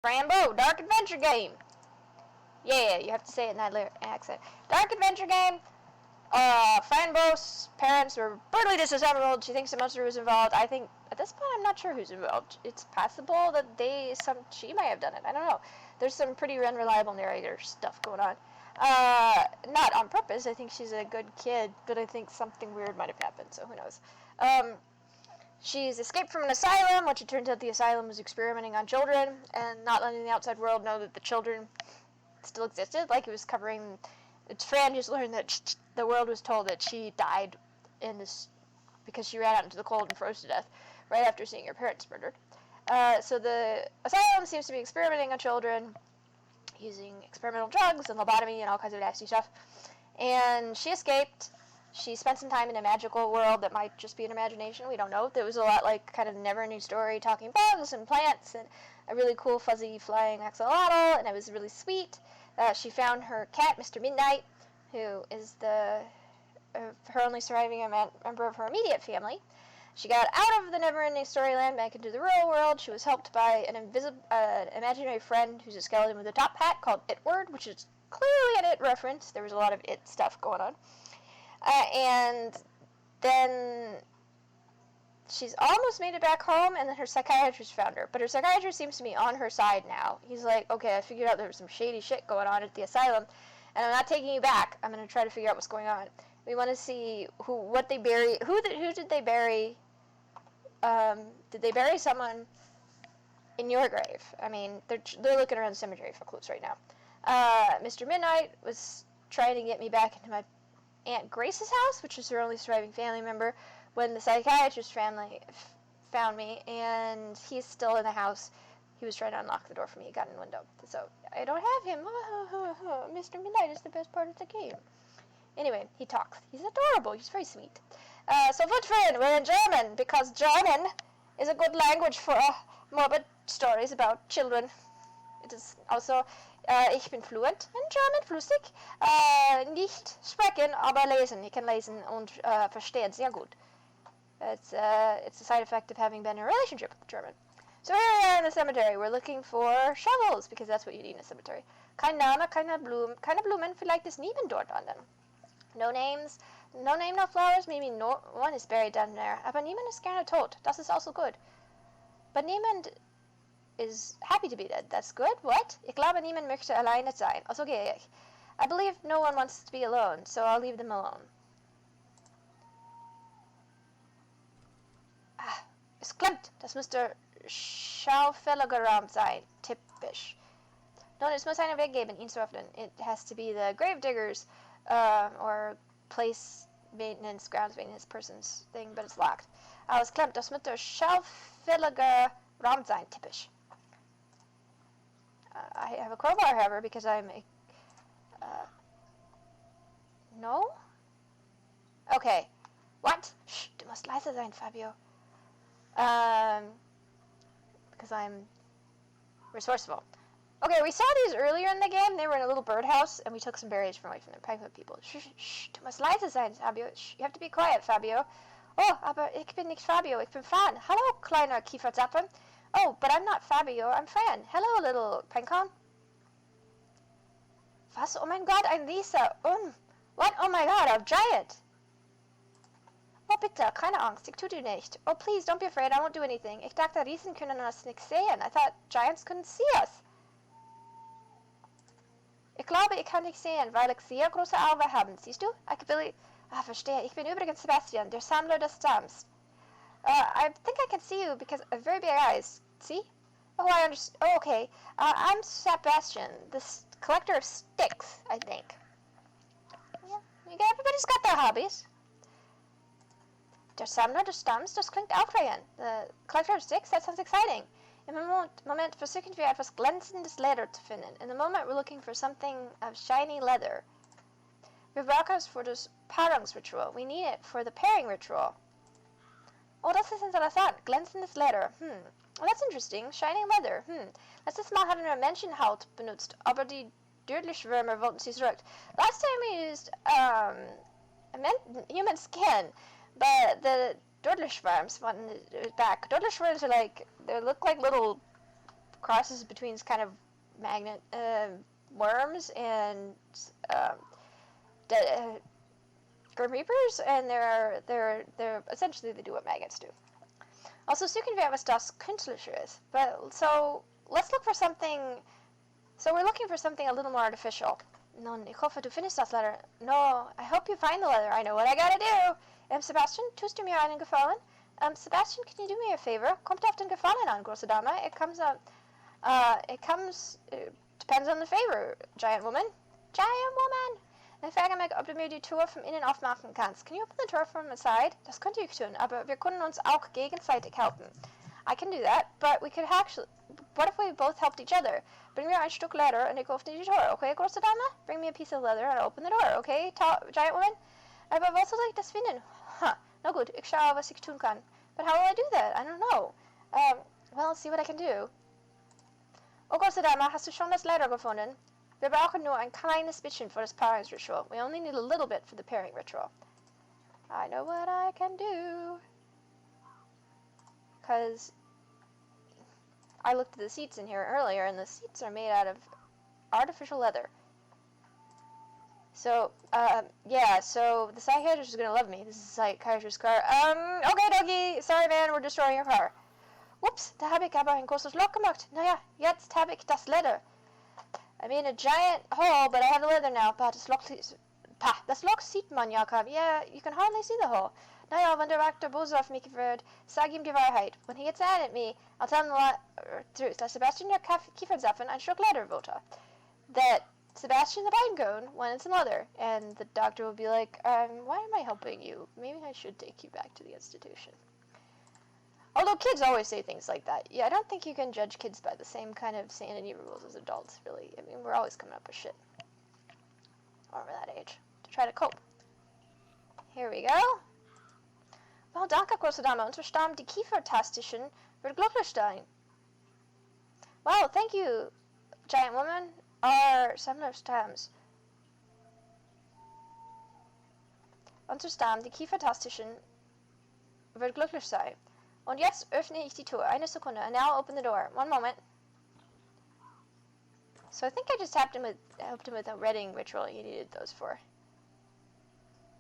Rambo, Dark Adventure Game. Yeah, you have to say it in that accent. Dark Adventure Game. Franbo's parents were brutally disassembled. She thinks the monster was involved. I think, at this point, I'm not sure who's involved. It's possible that she might have done it. I don't know. There's some pretty unreliable narrator stuff going on. Not on purpose. I think she's a good kid, but I think something weird might have happened, so who knows. She's escaped from an asylum, which it turns out the asylum was experimenting on children and not letting the outside world know that the children still existed. Like, it was covering... Fran just learned that the world was told that she died in this because she ran out into the cold and froze to death right after seeing her parents murdered. So the asylum seems to be experimenting on children using experimental drugs and lobotomy and all kinds of nasty stuff. And she escaped. She spent some time in a magical world that might just be an imagination. We don't know. There was a lot like kind of never-ending story talking bugs and plants and a really cool fuzzy flying axolotl, and it was really sweet. She found her cat, Mr. Midnight, who is her only surviving member of her immediate family. She got out of the never-ending storyland back into the real world. She was helped by an imaginary friend who's a skeleton with a top hat called Itward, which is clearly an It reference. There was a lot of It stuff going on. And then she's almost made it back home, and then her psychiatrist found her. But her psychiatrist seems to be on her side now. He's like, okay, I figured out there was some shady shit going on at the asylum, and I'm not taking you back. I'm going to try to figure out what's going on. We want to see what they bury. Who did they bury? Did they bury someone in your grave? I mean, they're looking around the cemetery for clues right now. Mr. Midnight was trying to get me back into my Aunt Grace's house, which is her only surviving family member, when the psychiatrist family found me, and he's still in the house. He was trying to unlock the door for me. He got in the window. So, I don't have him. Mr. Midnight is the best part of the game. Anyway, he talks. He's adorable. He's very sweet. So, Fran, we're in German, because German is a good language for morbid stories about children. It is also... ich bin fluent in German, flüssig. Nicht sprechen, aber lesen. Ich kann lesen und verstehen sehr gut. It's a side effect of having been in a relationship with German. So here we are in the cemetery. We're looking for shovels, because that's what you need in a cemetery. Kein Name, keine Blumen, vielleicht ist niemand dort an them. No names, no name, no flowers, maybe no one is buried down there. Aber niemand ist gerne tot. Das ist also good. But niemand is happy to be dead. That's good. What? Ich glaube, niemand möchte alleine sein. Also gehe ich. I believe no one wants to be alone, so I'll leave them alone. Es klemmt. Das müsste schaufeliger Raum sein. Typisch. Nun, es muss einen Weg geben, ihn zu öffnen. It has to be the gravediggers, or place maintenance, grounds maintenance person's thing, but it's locked. Es klemmt. Das müsste schaufeliger Raum sein. Typisch. I have a crowbar, however, because I'm a... no? Okay. What? Shh, du musst leise sein, Fabio. Because I'm resourceful. Okay, we saw these earlier in the game. They were in a little birdhouse, and we took some berries from the penguin people. Shh, shh, du musst leise sein, Fabio. Shh, you have to be quiet, Fabio. Oh, aber ich bin nicht Fabio, ich bin Fran. Hallo, kleiner Kieferzapfen. Oh, but I'm not Fabio, I'm Fran. Hello, little pencon. Was? Oh mein Gott, ein Lisa. What? Oh my God, a giant. Oh, bitte, keine Angst, ich tu dir nicht. Oh, please, don't be afraid, I won't do anything. Ich dachte, Riesen können uns nicht sehen. I thought giants couldn't see us. Ich glaube, ich kann dich sehen, weil ich sehr große Augen habe. Siehst du? Verstehe. Ich bin übrigens Sebastian, der Sammler des Stamms. I think I can see you because of very big eyes. See? Oh, I understand. Oh, okay. I'm Sebastian, the collector of sticks, I think. Yeah, everybody's got their hobbies. Der Sammler des Stamms, das klingt aufregend. The collector of sticks, that sounds exciting. Im Moment versuchen wir etwas glänzendes Leder zu finden. In the moment, we're looking for something of shiny leather. Wir brauchen es für das Paarungsritual. We need it for the pairing ritual. Oh, das ist interessant. Glänzendes Leder. Oh, that's interesting. Shining leather. Letztes Mal hatten wir Menschenhaut benutzt, aber die Dödlichwürmer wollten sie zurück. Last time we used human skin, but the Dödlichworms wanted it back. Dödlichworms are like, they look like little crosses between kind of magnet worms and grim reapers, and they're essentially they do what maggots do. Also suchen wir etwas das künstlicher ist. But so let's look for something. So we're looking for something a little more artificial. Nun, ich hoffe, du findest das letter. No, I hope you find the letter. I know what I gotta do. Sebastian, tust du mir einen Gefallen? Sebastian, can you do me a favor? Kommt auf den Gefallen an, große Dame. Depends on the favor, giant woman. Giant woman! Ich frage mich, ob du mir die Tür von innen aufmachen kannst. Can you open the door from inside? Das könnte ich tun, aber wir können uns auch gegenseitig helfen. I can do that, but we could actually... What if we both helped each other? Bring mir ein Stück leather und ich öffne die Tür, okay, große Dame? Bring me a piece of leather and open the door, okay, giant woman? Aber was soll ich das finden? Na gut, ich schaue, was ich tun kann. But how will I do that? I don't know. Well, let's see what I can do. Oh, große Dame, hast du schon das Leather gefunden? Wir brauchen nur ein kleines bisschen für das Paarungsritual. We only need a little bit for the pairing ritual. I know what I can do. Because I looked at the seats in here earlier, and the seats are made out of artificial leather. So, yeah, so the psychiatrist is going to love me. This is the psychiatrist's car. Okay, doggy. Sorry, man, we're destroying your car. Whoops, da habe ich aber ein großes Loch gemacht. Naja, jetzt habe ich das Leather. I mean, a giant hole, but I have the leather now. Das Loch sieht man ja kaum. Yeah, you can hardly see the hole. Naja, wenn der Rektor böse auf mich wird, sag ihm die Wahrheit. When he gets mad at me, I'll tell him the truth. That Sebastian der Kieferzapfen ein Stück leather wollte. That Sebastian the pinecone wanted some leather. And the doctor will be like, why am I helping you? Maybe I should take you back to the institution. Although kids always say things like that. Yeah, I don't think you can judge kids by the same kind of sanity rules as adults, really. I mean, we're always coming up with shit. Or we're that age. To try to cope. Here we go. Well, danke, große Dame. Unser Stamm, die Kiefertastischen, wird glücklich sein. Well, thank you, giant woman. Our similar stamms. Unser Stamm, die Kiefertastischen, wird glücklich sein. Und jetzt öffne ich die Tür. Eine Sekunde. And now open the door. One moment. So I think I just helped him with a reading ritual he needed those for.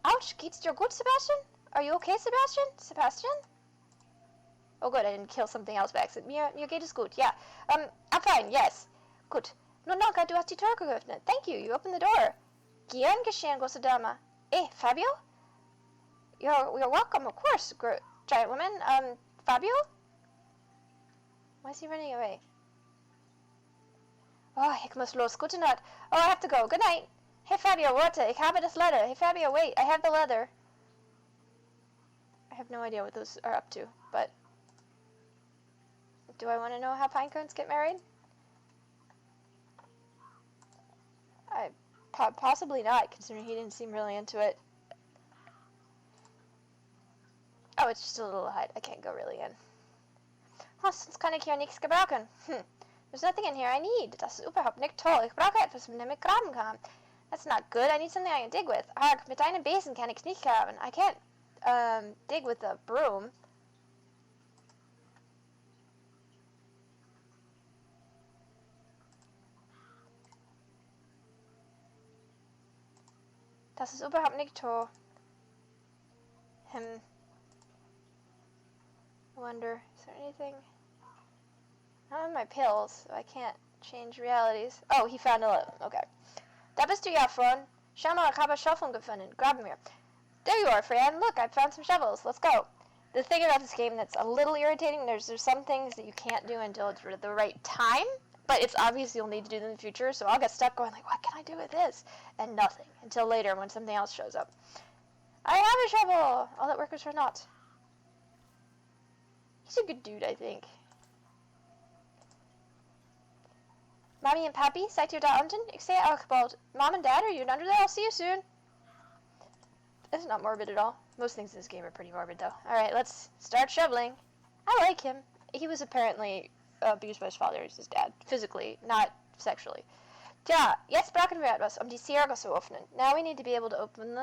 Ouch! Geht's dir gut, Sebastian? Are you okay, Sebastian? Sebastian? Oh good, I didn't kill something else by accident. Mir geht es gut. Yeah. I'm fine, yes. Gut. Nun danke, du hast die Tür geöffnet. Thank you, you opened the door. Gern geschehen, große Dame. Fabio? You're welcome, of course, giant woman. Fabio? Why is he running away? Oh, ich muss los. Gute Nacht. Oh, I have to go. Good night. Hey, Fabio, warte. Ich habe das Leather. Hey, Fabio, wait. I have the leather. I have no idea what those are up to, but... Do I want to know how pinecones get married? Possibly not, considering he didn't seem really into it. Oh, it's just a little hide. I can't go really in. Sonst kann ich hier nichts gebrauchen. There's nothing in here I need. Das ist überhaupt nicht toll. Ich brauche etwas, mit dem ich graben kann. That's not good. I need something I can dig with. Arg, mit einem Besen kann ich nicht graben. I can't, dig with a broom. Das ist überhaupt nicht toll. I wonder, is there anything? I don't have my pills, so I can't change realities. Oh, he found 11. Okay. Da bist du ja, Fran. Schau mal, ich habe Schaufeln gefunden. Grab mir. There you are, Fran. Look, I found some shovels. Let's go. The thing about this game that's a little irritating, there's some things that you can't do until it's the right time, but it's obvious you'll need to do them in the future, so I'll get stuck going like, what can I do with this? And nothing. Until later when something else shows up. I have a shovel! All that workers are not. He's a good dude, I think. Mommy and Pappy, seid ihr da unten? Ich sehe euch bald. Mom and Dad, are you under there? I'll see you soon. It's not morbid at all. Most things in this game are pretty morbid, though. Alright, let's start shoveling. I like him. He was apparently abused by his father as his dad. Physically, not sexually. Tja, jetzt brauchen wir etwas, die Särge zu öffnen. Now we need to be able to open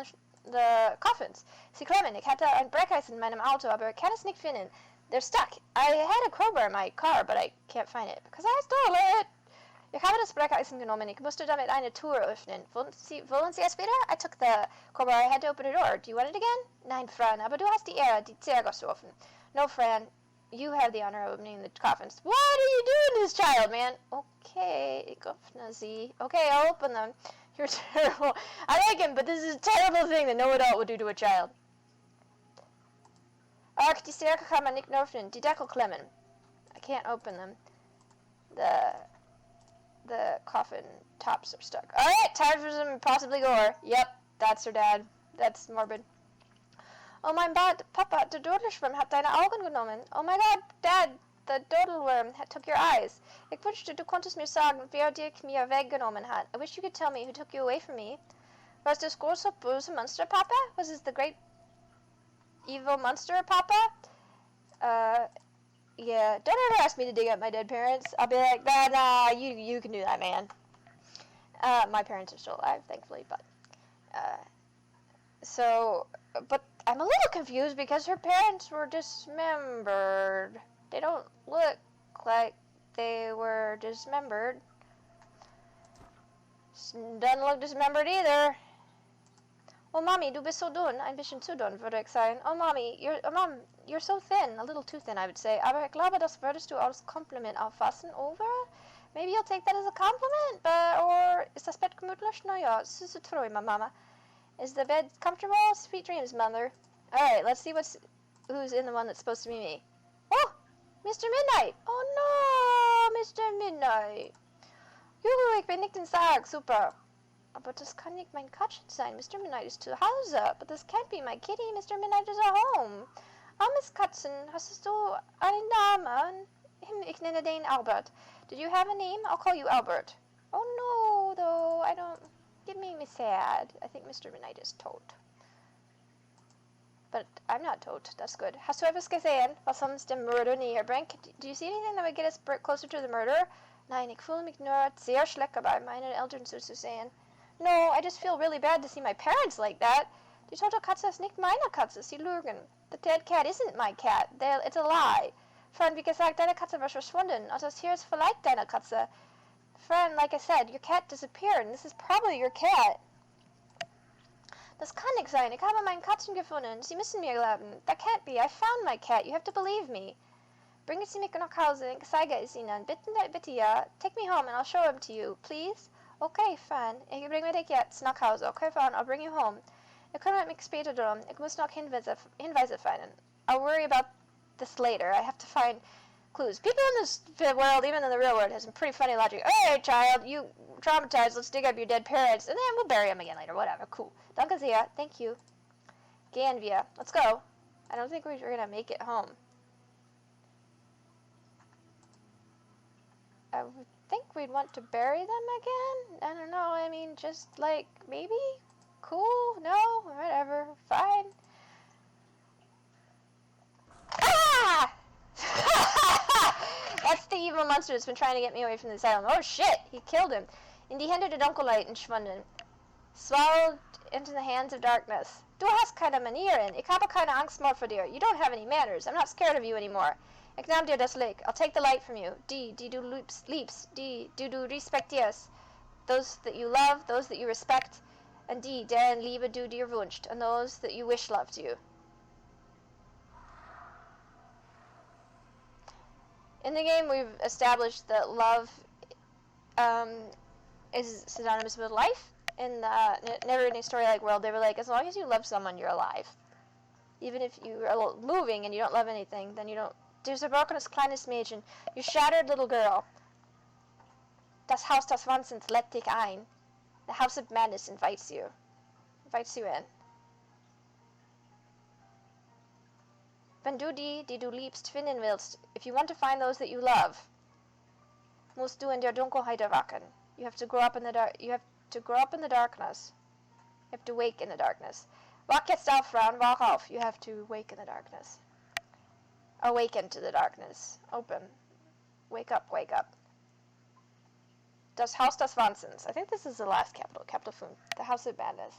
the coffins. Sie klemmen. Ich hatte ein Brecheisen in meinem Auto, aber ich kann es nicht finden. They're stuck. I had a crowbar in my car, but I can't find it because I stole it. Ich habe das Brecheisen genommen. Ich musste damit eine Tür öffnen. Wollen Sie es wieder? I took the crowbar. I had to open a door. Do you want it again? Nein, Fran, aber du hast die Ehre, die Zergos zu öffnen. No, Fran, you have the honor of opening the coffins. What are you doing to this child, man? Okay, ich öffne sie. Okay, I'll open them. You're terrible. I like him, but this is a terrible thing that no adult would do to a child. Ach, die Stärke kann man nicht öffnen. Die Deckel klemmen. I can't open them. The coffin tops are stuck. Alright, time for some possibly gore. Yep, that's her dad. That's morbid. Oh mein Gott, Papa, der Dodelschwirm hat deine Augen genommen. Oh my God, Dad, the Dodelworm took your eyes. Ich wünschte, du konntest mir sagen, wer dir mir weggenommen hat. I wish you could tell me who took you away from me. Was das große böse Monster, Papa? Was this the great evil monster, Papa? Yeah, don't ever ask me to dig up my dead parents. I'll be like, nah, you can do that, man. My parents are still alive, thankfully, but but I'm a little confused because her parents were dismembered. They don't look like they were dismembered. Doesn't look dismembered either. Oh, Mommy, du bist so dünn. Ein bisschen zu dünn, würde ich sagen. Oh, Mommy, Mom, you're so thin. A little too thin, I would say. Aber ich glaube, das würdest du als Kompliment auffassen, over? Maybe you'll take that as a compliment, or ist das Bett gemütlich? Naja, es ist träume, Mama. Is the bed comfortable? Sweet dreams, Mother. Alright, let's see who's in the one that's supposed to be me. Oh, Mr. Midnight. Oh, no, Mr. Midnight. Juhu, ich bin nicht in Sarg. Super. Aber das kann nicht mein Katzchen sein. Mr. Midnight is to Hause. But this can't be my kitty. Mr. Midnight is at home. Armes Katzen, hast du einen Namen? Ich nenne den Albert. Did you have a name? I'll call you Albert. Oh no, though. I don't... It made me sad. I think Mr. Midnight is tot. But I'm not tot. That's good. Hast du etwas gesehen, was uns dem Mörder näher bringt? Do you see anything that would get us closer to the murder? Nein, ich fühle mich nur sehr schlecht dabei, meine Eltern zuzusehen. No, I just feel really bad to see my parents like that. Die tote Katze ist nicht meine Katze. Sie lügen. The dead cat isn't my cat. It's a lie. Fran, wie gesagt, deine Katze war verschwunden. Und das hier ist vielleicht deine Katze. Fran, like I said, your cat disappeared, and this is probably your cat. Das kann nicht sein. Ich habe meinen Katzen gefunden. Sie müssen mir glauben. That can't be. I found my cat. You have to believe me. Bringen Sie mich nach Hause. Ich zeige es Ihnen. Bitte, ja. Take me home and I'll show him to you, please. Okay, Fran. Ich bringe dich jetzt nach Hause. Okay, Fran, I'll bring you home. Ich kümmere mich später darum. Ich muss noch Hinweise finden. I'll worry about this later. I have to find clues. People in this world, even in the real world, have some pretty funny logic. Hey, child, you traumatized. Let's dig up your dead parents, and then we'll bury them again later. Whatever. Cool. Danke sehr. Thank you. Gehen wir. Let's go. I don't think we're going to make it home. I would think we'd want to bury them again. I don't know. I mean, just like, maybe? Cool? No? Whatever. Fine. Ah! That's the evil monster that's been trying to get me away from the asylum. Oh shit! He killed him. In die Hände der Dunkelheit entschwunden. Swallowed into the hands of darkness. Du hast keine Manieren. Ich habe keine Angst mehr vor dir. You don't have any manners. I'm not scared of you anymore. Ich nahm dir das Licht. I'll take the light from you. Die du liebst. Die du respektierst. Those that you love, those that you respect, and die deren Liebe du dir wünscht, and those that you wish loved you. In the game, we've established that love is synonymous with life. In the never-ending story-like world, they were like, as long as you love someone, you're alive. Even if you are moving and you don't love anything, then you don't. Du zerbrochenes kleines Mädchen, you shattered little girl. Das Haus des Wahnsinns lädt dich ein. The House of Madness invites you in. Wenn du die du liebst, finden willst, if you want to find those that you love, musst du in der Dunkelheit erwachen. You have to grow up in the dark. You have to grow up in the darkness. You have to wake in the darkness. Wach jetzt auf, Fran, wach auf. You have to wake in the darkness. Awaken to the darkness. Open. Wake up, wake up. Das Haus des Wahnsinns. I think this is the last capital Fun. The House of Madness.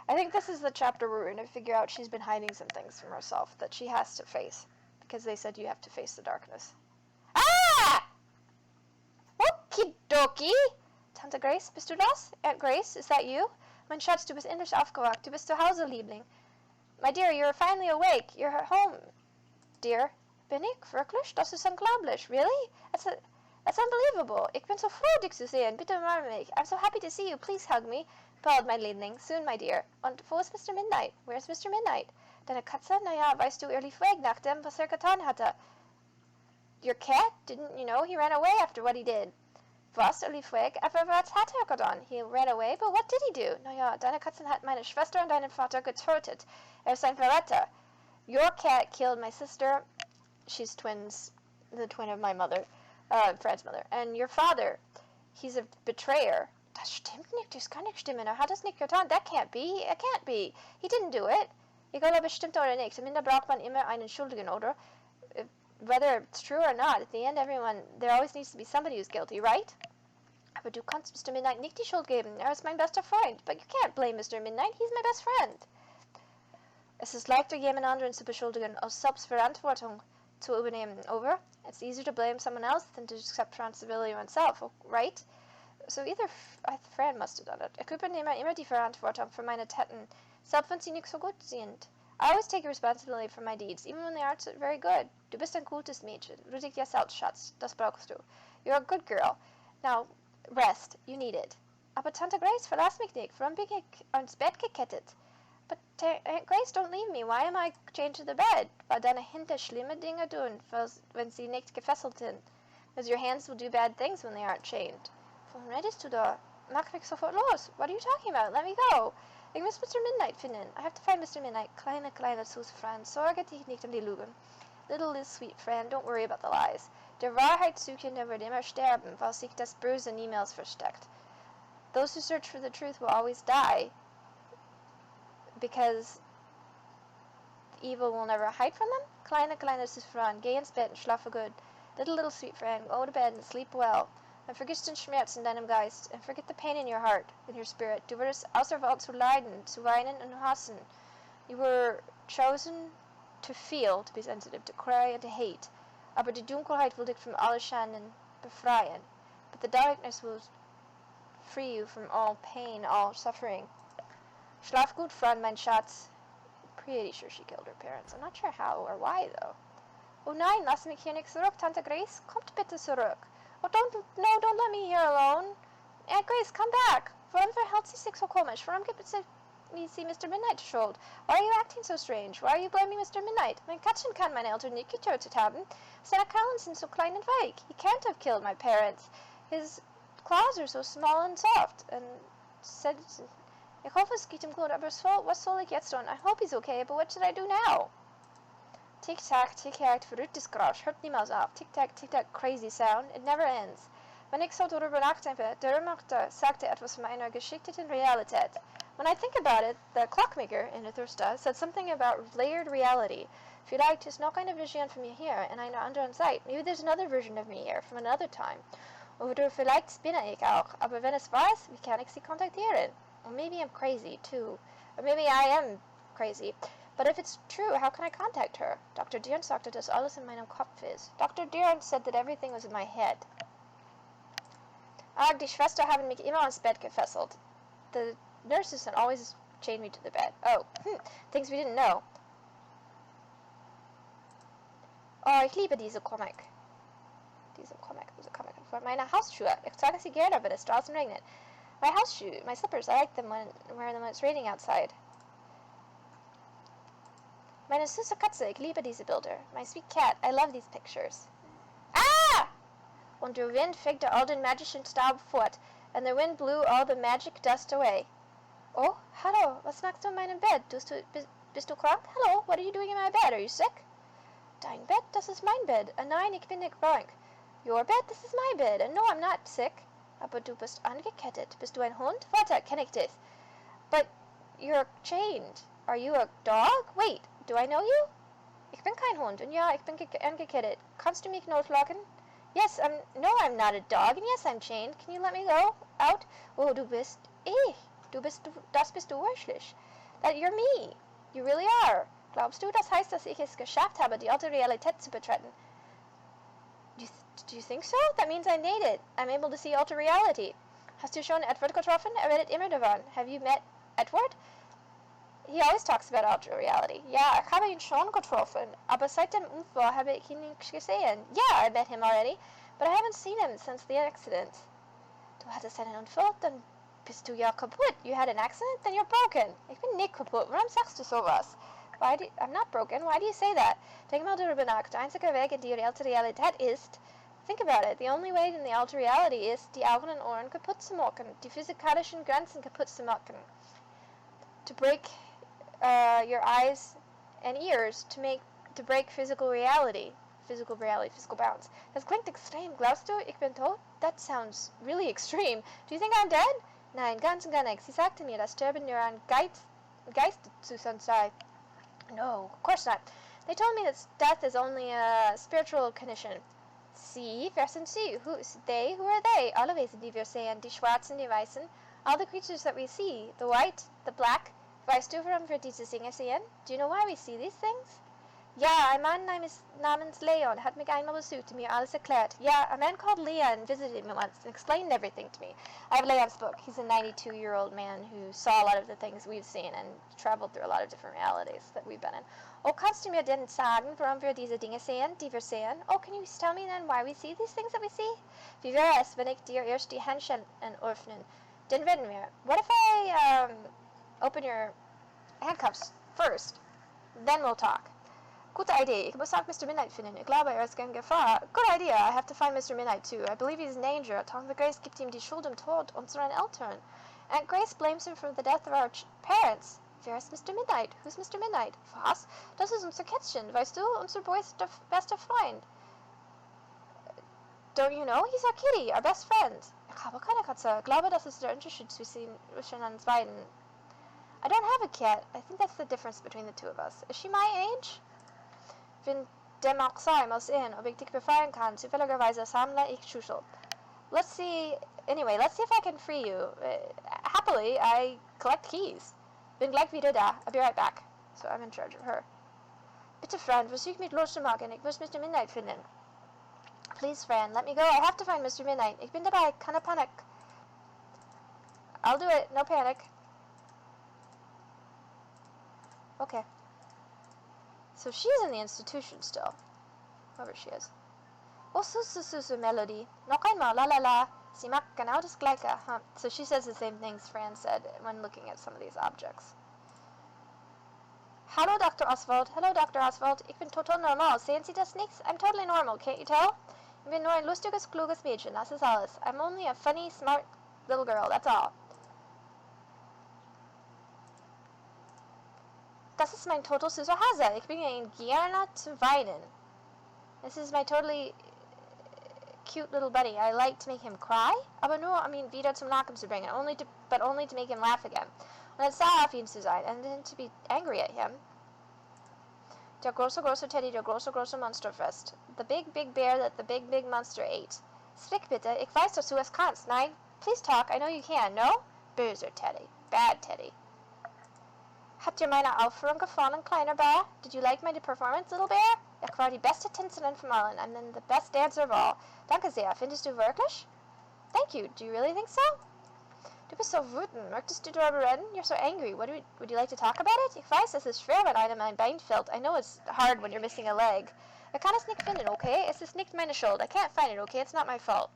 I think this is the chapter where we're going to figure out she's been hiding some things from herself that she has to face. because they said you have to face the darkness. Ah! Okie dokie. Tante Grace, bist du das? Aunt Grace, is that you? Mein Schatz, du bist endlich aufgewacht. Du bist zu Hause, Liebling. My dear, you're finally awake. You're at home, dear. Bin ich? Wirklich? Das ist unglaublich. Really? That's unbelievable. Ich bin so froh, dich zu sehen. Bitte umarme mich. I'm so happy to see you. Please hug me. Bald, mein Liebling. Soon, my dear. Und wo ist Mr. Midnight? Where's Mr. Midnight? Deine Katze? Naja, weißt du, lief weg nach dem, was getan hatte. Your cat? Didn't you know? He ran away after what he did. Was? Lief weg? Aber was hat getan? He ran away, but what did he do? Naja, deine Katze hat meine Schwester und deinen Vater getötet. Ist ein Verräter. Your cat killed my sister. She's twins, the twin of my mother, Fran's mother. And your father, he's a betrayer. Das stimmt nicht, das kann nicht stimmen. Er hat es nicht getan. That can't be. It can't be. He didn't do it. Egal ob es stimmt oder nicht. Am Ende braucht man immer einen Schuldigen, oder? Whether it's true or not, at the end, there always needs to be somebody who's guilty, right? Aber du kannst Mr. Midnight nicht die Schuld geben. Er ist mein bester Freund. But you can't blame Mr. Midnight. He's my best friend. Es ist leichter, jemand anderen zu beschuldigen, als Selbstverantwortung zu übernehmen, over? It's easier to blame someone else than to accept responsibility oneself, right? So either Fran must have done it. Ich übernehme immer die Verantwortung für meine Taten, selbst wenn sie nicht so gut sind. I always take responsibility for my deeds, even when they aren't very good. Du bist ein gutes Mädchen. Ruh dich jetzt aus, Schatz. Das brauchst du. You're a good girl. Now, rest. You need it. Aber Tante Grace, verlass mich nicht. Warum bin ich ans Bett gekettet? But Aunt Grace, don't leave me. Why am I chained to the bed? Weil deine Hände schlimme Dinge tun, wenn sie nicht gefesselt sind. Because your hands will do bad things when they aren't chained. Warum redest du da? Mach mich sofort los. What are you talking about? Let me go. Ich muss Mr. Midnight finden. I have to find Mr. Midnight. Kleine Süß Fran, sorge dich nicht die Lügen. Little sweet Fran, don't worry about the lies. Der Wahrheitssuchende wird immer sterben, weil sich das Böse niemals versteckt. Those who search for the truth will always die, because evil will never hide from them. Kleine Süß Fran, geh ins Bett und schlafe gut. Little sweet Fran, go to bed and sleep well. And vergiss den Schmerz in deinem Geist, and forget the pain in your heart, in your spirit. Du wirst auserwählt zu leiden, zu weinen und hassen. You were chosen to feel, to be sensitive, to cry and to hate. Aber die Dunkelheit will dich von allen Schanden befreien. But the darkness will free you from all pain, all suffering. Schlaf gut, Fran, mein Schatz. Pretty sure she killed her parents. I'm not sure how or why, though. Oh nein, lass mich hier nicht zurück, Tante Grace. Kommt bitte zurück. Oh, don't let me here alone. Aunt Grace, come back. Warum verhält sie sich so komisch? Warum gibt sie Mr. Midnight die Schuld? Why are you acting so strange? Why are you blaming Mr. Midnight? Mein Katzchen kann meine Eltern nicht getötet haben. Seine Krallen sind so klein und weich. He can't have killed my parents. His claws are so small and soft. And said, ich hoffe, es geht ihm gut, aber was soll ich jetzt tun? I hope he's okay, but what should I do now? Tick-tack, verrücktes Geräusch, hört niemals auf. Tick-tack, crazy sound, it never ends. Wenn ich so darüber nachdenke, der Uhrmacher sagte etwas von einer geschichteten Realität. When I think about it, the clockmaker in Ethursta said something about layered reality. Vielleicht ist noch eine Vision von mir hier in einer anderen Zeit. Maybe there's another version of me here from another time. Oder vielleicht spinne ich auch, aber wenn es wahr ist, wie kann ich sie kontaktieren? Or maybe I'm crazy too. Or maybe I am crazy. But if it's true, how can I contact her? Dr. Dearn sagte, dass alles in meinem Kopf ist. Dr. Dearn said that everything was in my head. Die Schwester haben mich immer ans Bett gefesselt. The nurses had always chained me to the bed. Oh, things we didn't know. Oh, ich liebe diese Comic. Diese Comic. Meine Hausschuhe. Ich trage sie gerne, wenn es draußen regnet. My slippers, I like them when wearing them when it's raining outside. Meine süße Katze, ich liebe diese Bilder. My sweet cat, I love these pictures. Ah! Und der Wind fegte all den magischen Staub fort, and the wind blew all the magic dust away. Oh, hallo, was machst du in meinem Bett? Bist du krank? Hello, what are you doing in my bed? Are you sick? Dein Bett, das ist mein Bett. Nein, ich bin nicht krank. Your bed, this is my bed. No, I'm not sick. Aber du bist angekettet. Bist du ein Hund? Warte, kenn ich dich. But you're chained. Are you a dog? Wait, do I know you? Ich bin kein Hund. Und ja, ich bin angekettet. Kannst du mich loslocken? Yes, no, I'm not a dog. And yes, I'm chained. Can you let me go? Out? Oh, du bist ich. Das bist du wirklich. That you're me. You really are. Glaubst du, das heißt, dass ich es geschafft habe, die alte Realität zu betreten? Do you think so? That means I made it. I'm able to see alter reality. Hast du schon Edward getroffen? Redet immer davon. Have you met Edward? He always talks about alter reality. Ja, ich habe ihn schon getroffen, aber seit dem Unfall habe ich ihn nicht gesehen. Yeah, I met him already, but I haven't seen him since the accident. Du hattest einen Unfall? Dann bist du ja kaputt. You had an accident? Then you're broken. Ich bin nicht kaputt. Warum sagst du sowas? I'm not broken. Why do you say that? Denk mal darüber nach. Der einzige Weg in die alte Realität ist... Think about it. The only way in the alter reality ist, die Augen und Ohren kaputt zu machen, die physikalischen Grenzen kaputt zu machen. To break your eyes and ears to break physical bounds. Das klingt extrem. Glaubst du, ich bin tot? That sounds really extreme. Do you think I'm dead? Nein, ganz und gar nicht. Sie sagte mir, dass Sterben nur ein Geistzustand sei. No, of course not. They told me that death is only a spiritual condition. Sie, wer sind sie? Who are they? Alle Wesen, die wir sehen, die Schwarzen, die Weißen. All the creatures that we see, the white, the black. Weißt du, warum wir diese Dinge sehen? Do you know why we see these things? Ja, ein Mann namens Leon hat mich einmal besucht und mir alles erklärt. Yeah, a man called Leon visited me once and explained everything to me. I have Leon's book. He's a 92-year-old man who saw a lot of the things we've seen and traveled through a lot of different realities that we've been in. Oh, kannst du mir denn sagen, warum wir diese Dinge sehen, die wir sehen? Oh, can you tell me then why we see these things that we see? Wie wäre es, wenn ich dir erst die Handschellen öffnen? Dann reden wir. What if I open your handcuffs first? Then we'll talk. Gute Idee. Ich muss auch Mr. Midnight finden. Ich glaube, ist in Gefahr. Good idea. I have to find Mr. Midnight too. I believe he's in danger. Tante Grace gibt ihm die Schuld im Tod unserer Eltern. Aunt Grace blames him for the death of our parents. Wer ist Mr. Midnight? Who's Mr. Midnight? Was? Das ist unser Kätzchen. Weißt du, unser Boys bester Freund. Don't you know? He's our kitty, our best friend. Ich habe keine Katze. Ich glaube, das ist der Unterschied zwischen uns beiden. I don't have a cat. I think that's the difference between the two of us. Is she my age? Wenn dem auch sei, mal sehen, ob ich dich befreien kann. Zufälligerweise sammle ich Schuschel. Let's see if I can free you. Happily, I collect keys. Bin gleich wieder da. I'll be right back. So I'm in charge of her. Bitte, Fran, versuch mich loszumachen. Ich muss Mr. Midnight finden. Please, Fran, let me go. I have to find Mr. Midnight. Ich bin dabei. Keine Panik. I'll do it. No panic. Okay. So she's in the institution still. Whoever she is. Oh, so, Melody. Noch einmal, la la la. Sie macht genau das Gleiche. Huh. So she says the same things Fran said when looking at some of these objects. Hallo, Dr. Oswald. Hello, Dr. Oswald. Ich bin total normal. Sehen Sie das nicht? I'm totally normal, can't you tell? Ich bin nur ein lustiges, kluges Mädchen. Das ist alles. I'm only a funny, smart little girl. That's all. Das ist mein total süßer Hase. Ich bringe ihn gerne zu weinen. This is my totally cute little buddy. I like to make him cry, aber nur, wieder zum Lachen zu bringen. Only to make him laugh again. Und es sauer auf ihn zu sein, and then to be angry at him. Der große Teddy, der große Monsterfest. The big bear that the big monster ate. Sprich bitte, ich weiß, dass du es kannst. Nein? Please talk, I know you can. No? Böser Teddy. Bad Teddy. Hat dir meine Aufführung gefallen, kleiner Bär? Did you like my performance, little bear? Ich war die beste Tänzerin von allen. I'm then the best dancer of all. Danke sehr. Findest du wirklich? Thank you. Do you really think so? Du bist so wütend. Möchtest du darüber reden? You're so angry. Would you like to talk about it? Ich weiß, es ist schwer, wenn einem ein Bein fehlt. I know it's hard when you're missing a leg. Ich kann es nicht finden, okay? Es ist nicht meine Schuld. I can't find it, okay? It's not my fault.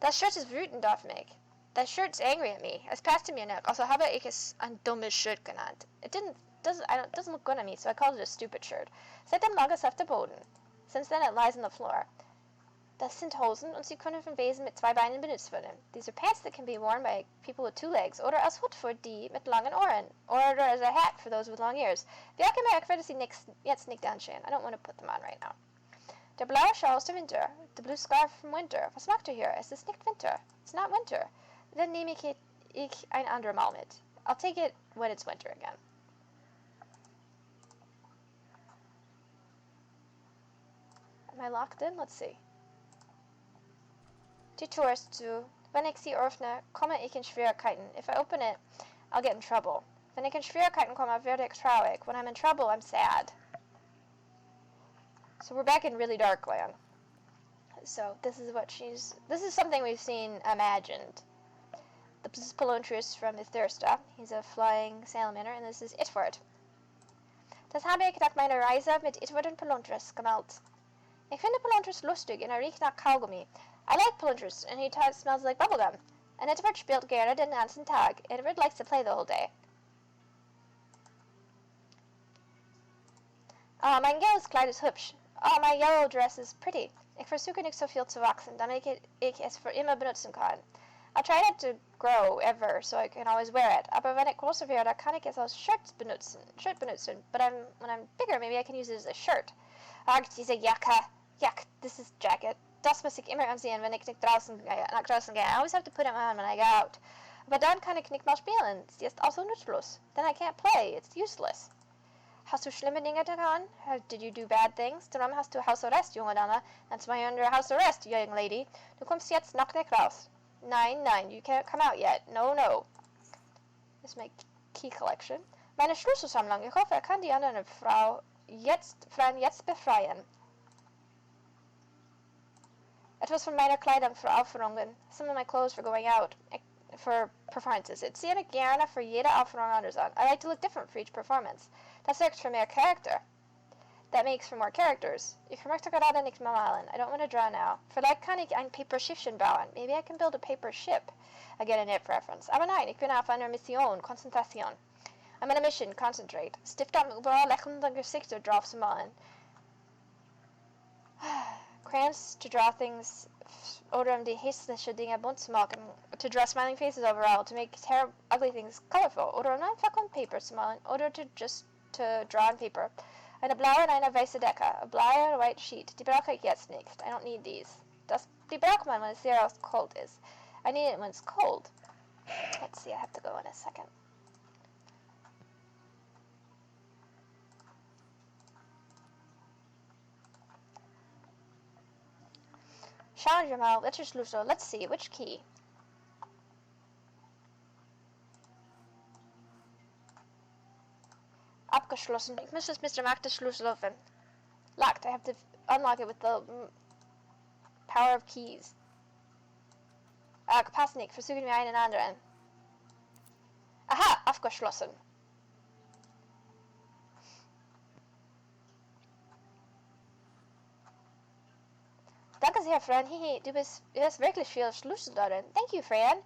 Das Shirt ist wütend auf mich. That shirt's angry at me. Es passte mir nicht. Also habe ich es ein dummes Shirt genannt. It doesn't look good on me, so I called it a stupid shirt. Seitdem lag es auf dem Boden. Since then it lies on the floor. Das sind Hosen und sie können von Wesen mit 2 Beinen benutzt werden. These are pants that can be worn by people with 2 legs oder als Hut für die mit langen Ohren oder as a hat for those with long ears. Wie auch immer, ich werde sie jetzt nicht anschauen. I don't want to put them on right now. Der blaue Schal aus dem Winter. The blue scarf from winter. Was macht ihr hier? Es ist nicht Winter. It's not winter. Dann nehme ich ein andermal mit. I'll take it when it's winter again. Am I locked in? Let's see. Die Tür ist zu. Wenn ich sie öffne, komme ich in Schwierigkeiten. If I open it, I'll get in trouble. Wenn ich in Schwierigkeiten komme, werde ich traurig. When I'm in trouble, I'm sad. So we're back in really dark land. So this is something we've seen imagined. This is Polontrus from Ithursta. He's a flying salamander, and this is Itward. Das habe ich nach meiner Reise mit Itward und Polontrus gemalt. Ich finde Polontrus lustig und riecht nach Kaugummi. I like Polontrus, and he smells like bubblegum. And Itward spielt gerne den ganzen Tag. Itward likes to play the whole day. Oh, mein gelbes Kleid ist hübsch. Oh, my yellow dress is pretty. Ich versuche nicht so viel zu wachsen, damit ich es für immer benutzen kann. I try not to grow ever, so I can always wear it. Aber wenn ich größer werde, kann ich es als Shirt benutzen. But when I'm bigger, maybe I can use it as a shirt. Ach, diese Jacke. Yuck, this is jacket. Das muss ich immer ansehen, wenn ich nach draußen gehe. I always have to put it on when I go out. Aber dann kann ich nicht mal spielen. Sie ist also nutzlos. Then I can't play. It's useless. Hast du schlimme Dinge getan? Did you do bad things? Darum hast du Hausarrest, junge Dame. That's why you're under house arrest, young lady. Du kommst jetzt noch nicht raus. Nein, you can't come out yet. No. This is my key collection. Meine Schlüsselsammlung. Ich hoffe, kann die andere Fran jetzt befreien. Etwas von meiner Kleidung für Aufführungen. Some of my clothes for going out. For performances. Ich ziehe gerne für jede Aufführung anders an. I like to look different for each performance. Das sorgt für mehr Charakter. That makes for more characters. Ich möchte gerade nicht mehr malen. I don't want to draw now. Vielleicht kann ich ein Paper-Schiffchen bauen. Maybe I can build a paper ship. I get a nip reference. Aber nein, ich bin auf einer Mission. Konzentration. I'm on a mission. Concentrate. Stift am überall lächelnde Gesichter drauf zu malen. Crayons to draw things, oder die hässliche Dinge bunt zu machen. To draw smiling faces overall. To make terrible, ugly things colorful. Oder einfach on paper zu malen. Oder to draw on paper. Eine blaue und eine weiße Decke. A blaue and white sheet. Die brauche ich jetzt nicht. I don't need these. Die braucht man, when it's sehr cold is. I need it when it's cold. Let's see, I have to go in a second. Schauen wir mal, welcher Schlüssel. Let's see, which key? Abgeschlossen. Ich muss das Mr. Mark's Schlüssel öffnen. Locked. I have to unlock it with the power of keys. Passt nicht. Versuchen wir einen anderen. Aha, abgeschlossen. Danke sehr, Fran. Hihi, du hast wirklich viel Schlüssel darin. Thank you, Fran.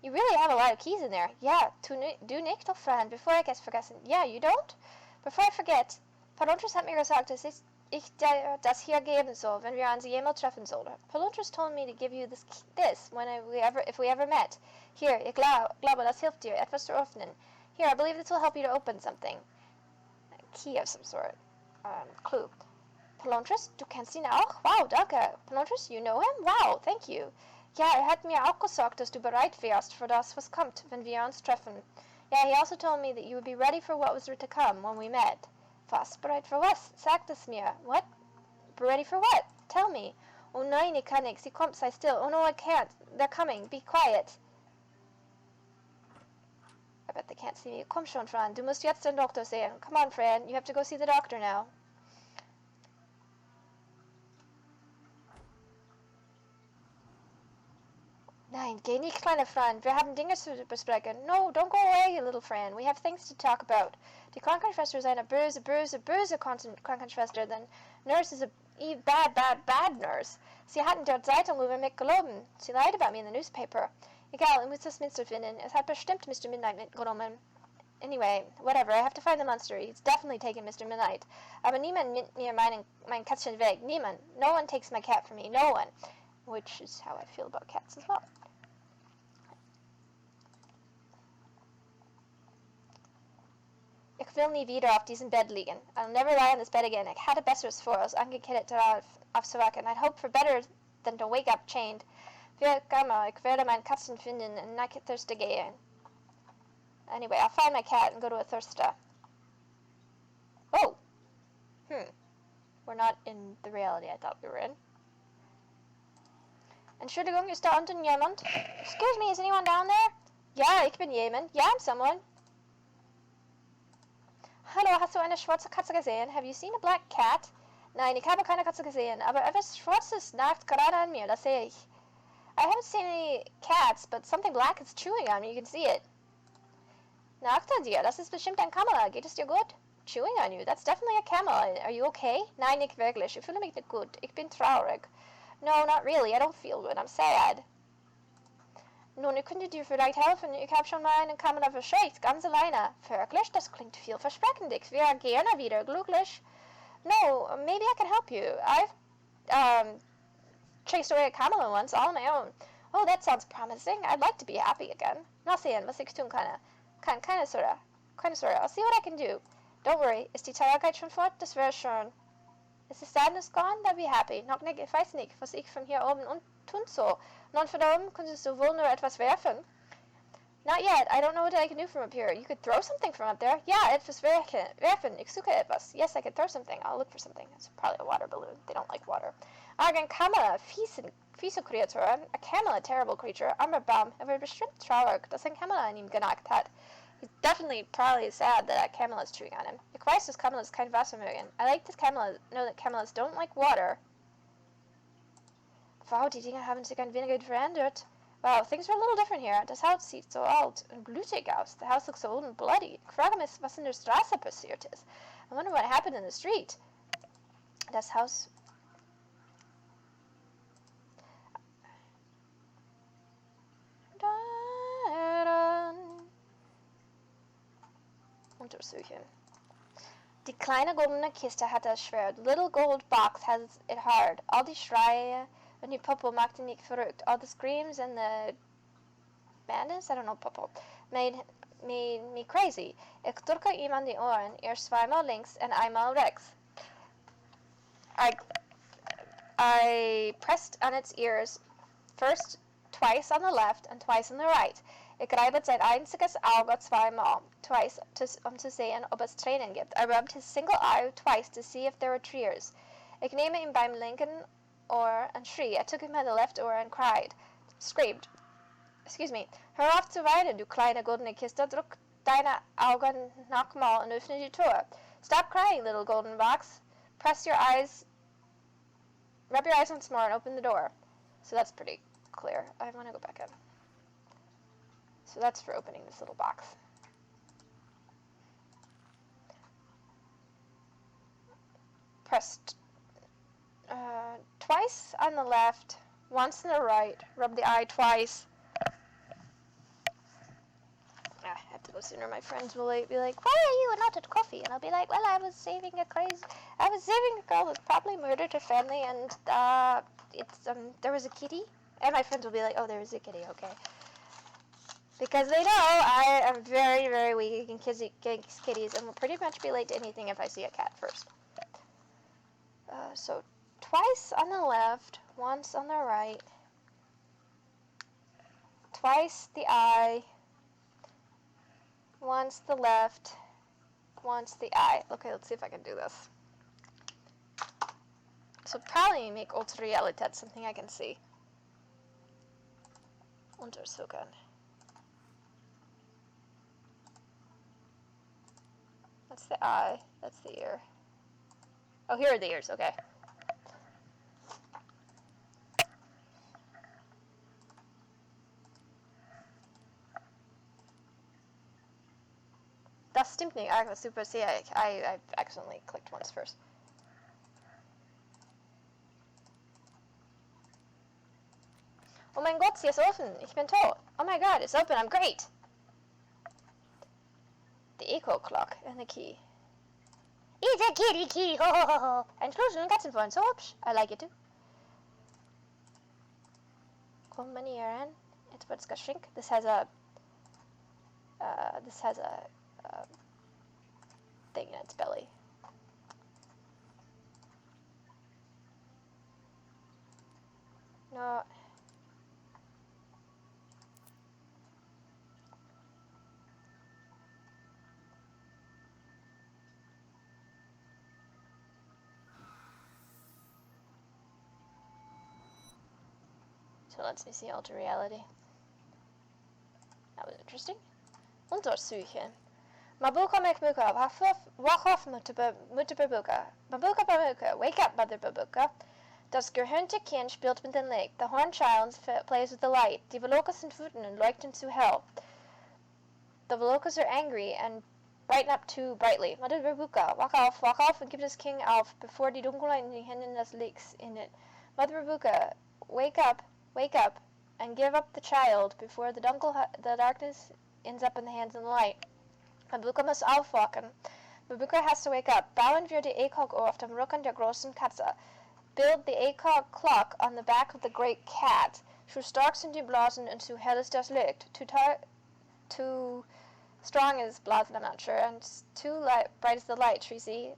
You really have a lot of keys in there. Ja, du nicht, doch, Fran, bevor ich es vergesse. Yeah, you don't? Before I forget, Polontrus hat mir gesagt, dass ich das hier geben soll, wenn wir uns jemals treffen sollten. Polontrus told me to give you this if we ever met. Here, ich glaube, das hilft dir, etwas zu öffnen. Here, I believe this will help you to open something. A key of some sort. Clue. Polontrus, du kennst ihn auch? Wow, danke. Polontrus, you know him? Wow, thank you. Ja, hat mir auch gesagt, dass du bereit wärst für das, was kommt, wenn wir uns treffen. Yeah, he also told me that you would be ready for what was to come when we met. Was? Bereit für was? Sag es mir. What? Ready for what? Tell me. Oh nein, ich kann nicht. Sie kommt, sei still. Oh no, I can't. They're coming. Be quiet. I bet they can't see me. Komm schon, Fran. Du musst jetzt den Doktor sehen. Come on, Fran. You have to go see the doctor now. Nein, geh nicht, kleine Fran. Wir haben Dinge zu besprechen. No, don't go away, you little Fran. We have things to talk about. Die Krankenschwester ist eine böse Krankenschwester. The nurse is a bad nurse. Sie hatten der Zeitung über mich gelogen. Sie lied about me in the newspaper. Egal, ich muss das Monster finden. Es hat bestimmt Mr. Midnight mitgenommen. Anyway, whatever, I have to find the monster. He's definitely taken Mr. Midnight. Aber niemand nimmt mir mein Kätzchen weg. Niemand. No one takes my cat from me. No one. Which is how I feel about cats as well. Ich will nie wieder auf diesem Bett liegen. I'll never lie on this bed again. Ich hatte Besseres vor, als angekettet darauf aufzuwachen. I'd hope for better than to wake up chained. Wie immer, ich werde mein Katzen finden und nach Thirsta gehen. Anyway, I'll find my cat and go to a Thirsta. Oh! We're not in the reality I thought we were in. Entschuldigung, ist da unten jemand? Excuse me, is anyone down there? Ja, ich bin jemand. Ja, I'm someone. Hallo, hast du eine schwarze Katze gesehen? Have you seen a black cat? Nein, ich habe keine Katze gesehen, aber etwas Schwarzes nagt gerade an mir, das sehe ich. I haven't seen any cats, but something black is chewing on me, you can see it. Nagt an dir, das ist bestimmt ein Kamel. Geht es dir gut? Chewing on you, that's definitely a camel. Are you okay? Nein, nicht wirklich. Ich fühle mich nicht gut. Ich bin traurig. No, not really. I don't feel good. I'm sad. Nun, ich könnte dir vielleicht helfen. Ich habe schon mal einen Kamel verscheucht, ganz alleine. Wirklich? Das klingt vielversprechend. Ich wäre gerne wieder glücklich. No, maybe I can help you. I've chased away a camel once, all on my own. Oh, that sounds promising. I'd like to be happy again. Mal sehen, was ich tun kann. Keine Sorge. I'll see what I can do. Don't worry. Ist die Traurigkeit schon fort? Das wäre schön. Is the sadness gone? Then be happy. Noch nicht, ich weiß nicht, was ich von hier oben tun soll. Nun von da oben könntest du wohl nur etwas werfen. Not yet. I don't know what I can do from up here. You could throw something from up there. Yeah, etwas werfen. Ich suche etwas. Yes, I could throw something. I'll look for something. It's probably a water balloon. They don't like water. Argan Kamala, fiese Kreatur. A camel, a terrible creature. Armer Baum. Er bestimmt traurig, dass ein Kamel an ihm genagt hat. He's definitely probably sad that camel is chewing on him. Ich weiß, dass Camelas kein Wasser mögen. I like that know that camelas don't like water. Wow, die Dinge haben sich ein wenig verändert. Wow, things are a little different here. Das Haus sieht so alt und blutig aus. The house looks so old and bloody. Ich frage mich, was in der Straße passiert ist. I wonder what happened in the street. Das Haus... Untersuchen. Die kleine goldene Kiste hat das Schwert. Little gold box has it hard. All die Schreie und die Popo machten mich verrückt. All the screams and the madness, I don't know, Popo, made me crazy. Ich drücke ihm an die Ohren. Zweimal links und einmal rechts. I pressed on its ears, first twice on the left and twice on the right. Ich reibe sein einziges Auge zweimal, twice, zu sehen, ob es Tränen gibt. I rubbed his single eye twice to see if there were tears. Ich nehme ihn beim linken Ohr und schrie. I took him by the left oar and screamed. Excuse me. Hör auf zu weinen, du kleine goldene Kiste. Drück deine Augen nochmal und öffne die Tür. Stop crying, little golden box. Rub your eyes once more and open the door. So that's pretty clear. I want to go back in. So that's for opening this little box. Pressed twice on the left, once on the right. Rub the eye twice. I have to go sooner. My friends will be like, "Why are you not at coffee?" And I'll be like, "Well, I was saving a girl that probably murdered her family, and there was a kitty." And my friends will be like, "Oh, there was a kitty, okay." Because they know I am very, very weak in kitties and will pretty much be late to anything if I see a cat first. So twice on the left, once on the right, twice the eye, once the left, once the eye. Okay, let's see if I can do this. So probably make Ultrarealität something I can see. Untersuchen. That's the eye. That's the ear. Oh, here are the ears. Okay. Das stimmt nicht. Ah, super. See, I accidentally clicked once first. Oh mein Gott, sie ist offen. Ich bin tot. Oh my God, it's open. I'm great. The echo clock and the key. It's a kitty key. Ho ho ho ho. Ein Schlüssel und Katzenfreund. So hübsch. I like it too. Kommt man hier in? It's what's got shrink. This has a thing in its belly. No. So lets me see Ultrareality. That was interesting. Untersuchen. Mabuka Mekmuka, wach off Mutter Babuka. Mabuka Babuka, wake up, Mother Babuka. Das gehörnte Kind spielt mit dem Licht. The horned child plays with the light. Die Velokas sind wütend und leuchten zu hell. The Velokas are angry and brighten up too brightly. Mother Babuka, wach auf und gib das Kind auf, bevor die Dunkelheit in die Hände des Lichts in it. Mother Babuka, wake up, and give up the child before the darkness ends up in the hands of the light. Babuka muss aufwachen. Babuka has to wake up. Bauen wir die Eckhock auf dem Rücken der großen Katze. Build the Eckhock clock on the back of the great cat. Zu stark sind die Blasen und zu hell ist das Licht. Too strong is Blasen, I'm not sure, and too bright is the light, Tracy,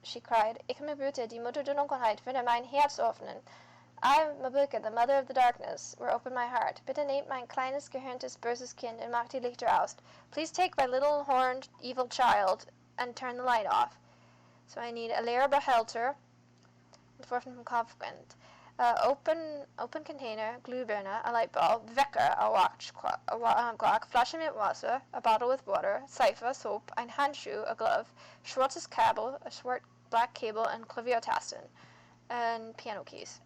she cried. Ich Mabuka, die Mutter der Dunkelheit, würde mein Herz öffnen. I, Mabuka, the mother of the darkness, will open my heart. Bitte nehmt mein kleines, gehörntes, böses Kind und macht die Lichter aus. Please take my little, horned, evil child and turn the light off. So I need a leere Behälter, entworfen vom Kopfwind, open container, Glühbirne, a light bulb, Wecker, a watch clock, flasche mit Wasser, a bottle with water, Seife, soap, ein Handschuh, a glove, schwarzes Kabel, a short black cable, and Klaviertasten, and piano keys.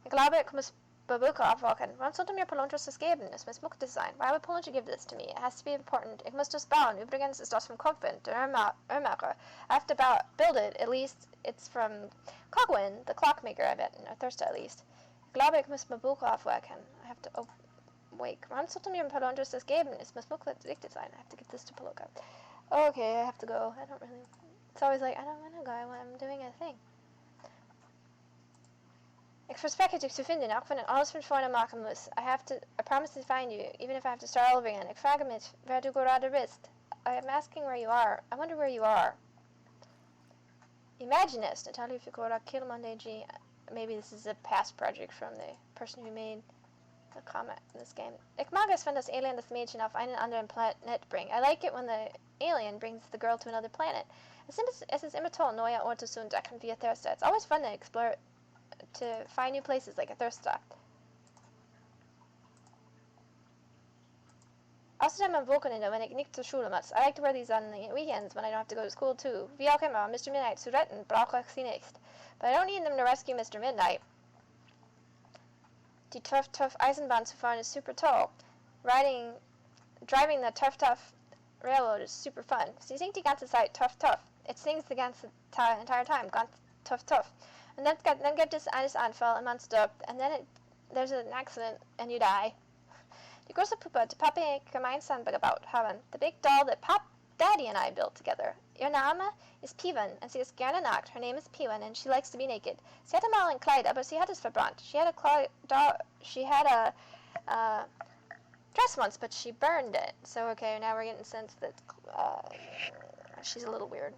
Ich glaube, ich muss Babuka aufwachen. Warum sollte mir Polonchos das geben? Es muss mucktes sein. Why would Poloncho give this to me? It has to be important. Ich muss das bauen. Übrigens ist das vom Kopfwind, der Uhrmacher. I have to build it. At least it's from Cogwin, the clockmaker, I bet. Or Thirsta, at least. Ich glaube, ich muss Babuka aufwachen. I have to wake. Warum sollte mir Polonchos das geben? Es muss mucktes sein. I have to give this to Babuka. Okay, I have to go. I don't really... It's always like, I don't want to go. I'm doing a thing. Ich verspreche dich zu finden, auch wenn ich alles von vorne machen muss. I promise to find you, even if I have to start all over again. Ich frage mich, wer du gerade bist. I am asking where you are. I wonder where you are. Imaginist, Natalia Ficora, Kilmandeji. Maybe this is a past project from the person who made the comment in this game. Ich mag es, wenn das Alien das Mädchen auf einen anderen Planet bringt. I like it when the alien brings the girl to another planet. Es ist immer toll, neue Orte zu entdecken via Thirsta. It's always fun to explore, to find new places like a thirst stop. Außerdem am Wochenende, wenn ich nicht zur Schule muss. I like to wear these on the weekends when I don't have to go to school too. Wie auch immer, Mr. Midnight zu retten, brauche ich sie nicht. But I don't need them to rescue Mr. Midnight. Die Tough Eisenbahn zu fahren is super toll. Driving the Tough Railroad is super fun. Sie singt die ganze Zeit Tough. It sings the entire time, ganz Tough. And then gibt es einen Anfall and man stirbt, and then there's an accident and you die. Die große Puppe, die Papa und ich gemeinsam gebaut haben. The big doll that Daddy and I built together. Ihr Name ist Piven, and sie ist gerne nackt. Her name is Piven, and she likes to be naked. Sie hatte mal ein Kleid, aber sie hat es verbrannt. She had a dress once, but she burned it. So, okay, now we're getting the sense that she's a little weird.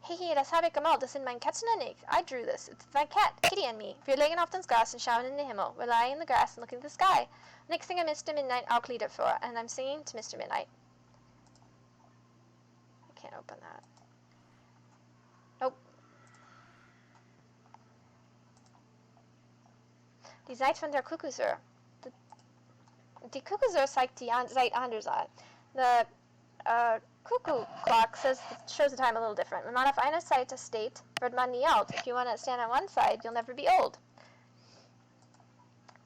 Hey, das habe ich gemalt. Das sind meine Katzen und ich. I drew this. It's my cat, Kitty and me. Wir legen auf das Gras und schauen in den Himmel. We're lying in the grass and looking at the sky. Und ich singe Mr. Midnight auch Lieder vor. And I'm singing to Mr. Midnight. I can't open that. Nope. Die Zeit von der Kuckucksuhr. Die Kuckucksuhr zeigt die Zeit anders an. The cuckoo clock shows the time a little different. Wenn man auf einer Seite steht, wird man nie alt. If you want to stand on one side, you'll never be old.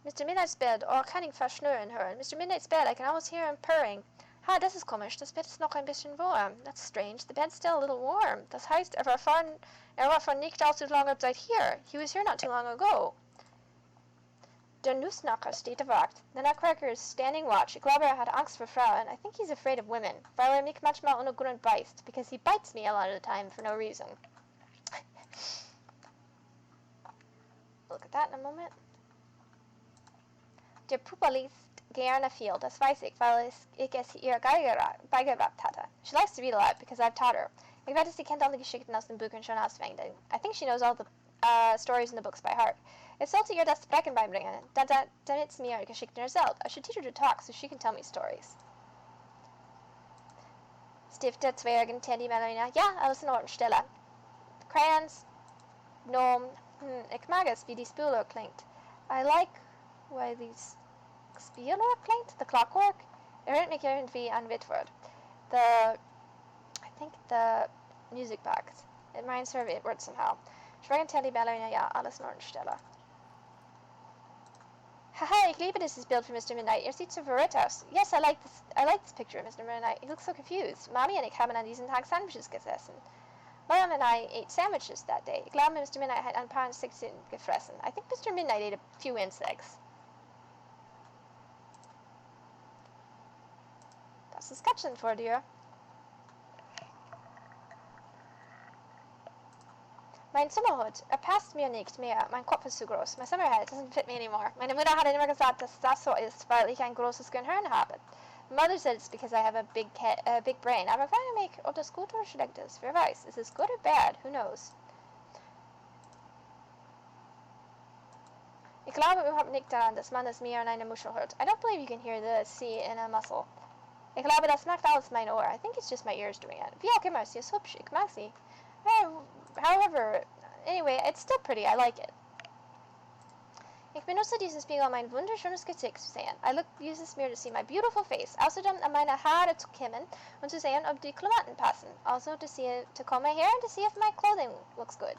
Mr. Midnight's bed, oh, kann ich verschnurren hören. Mr. Midnight's bed, I can almost hear him purring. Ha, das ist komisch, das Bett ist noch ein bisschen warm. That's strange, the bed's still a little warm. Das heißt, war von nicht allzu langer Zeit hier. He was here not too long ago. Der Nussnacker steht erwacht. The Nutcracker is standing watch. Ich glaube, hat Angst vor Frauen. I think he's afraid of women. Weil mich manchmal ohne Grund beißt. Because he bites me a lot of the time for no reason. Look at that in a moment. Der Puppe liest gerne viel. Das weiß ich, weil ich es ihr beigebracht hatte. She likes to read a lot because I've taught her. Ich wette, sie kennt alle Geschichten aus den Büchern schon auswendig. I think she knows all the stories in the books by heart. Ich sollte ihr das Sprechen beibringen, damit sie mir Geschichten erzählt. I should teach her to talk so she can tell me stories. Stifte, Zwergen, Teddy, Ballerina. Ja, alles in Ordnung, Stelle. Crayons, Gnome. Ich mag es, wie die Spieluhr klingt. I like why the Spieluhr klingt, the clockwork. herinnert mich irgendwie an Whitford. I think the music box. It reminds her of Whitford somehow. Schweren Teddyballerina, ja, alles in Ordnung stellen. Haha, ich liebe dieses Bild von Mr. Midnight. Sieht so verrückt aus. Yes, I like this picture of Mr. Midnight. He looks so confused. Mommy und ich haben an diesem Tag Sandwiches gegessen. Mom and I ate sandwiches that day. Ich glaube, Mr. Midnight hat ein paar Insekten gefressen. I think Mr. Midnight ate a few insects. Das ist Katzen vor dir. Mein Sommerhut, passt mir nicht mehr. Mein Kopf ist zu groß. My summer hat doesn't fit me anymore. Meine Mutter hat immer gesagt, dass das so ist, weil ich ein großes Gehirn habe. My mother said it's because I have a big brain. Aber frage mich, ob das gut oder schlecht ist. Wer weiß. Is this good or bad? Who knows? Ich glaube überhaupt nicht daran, dass man das Meer in einer Muschel hört. I don't believe you can hear the sea in a mussel. Ich glaube, das macht alles mein Ohr. I think it's just my ears doing it. Wie auch immer, sie ist hübsch. Ich mag sie. However, anyway, it's still pretty. I like it. Ich benutze diesen Spiegel, um mein wunderschönes Gesicht zu sehen. I use this mirror to see my beautiful face. Außerdem, um meine Haare zu kämmen und zu sehen, ob die Klamotten passen. Also, to comb my hair and to see if my clothing looks good.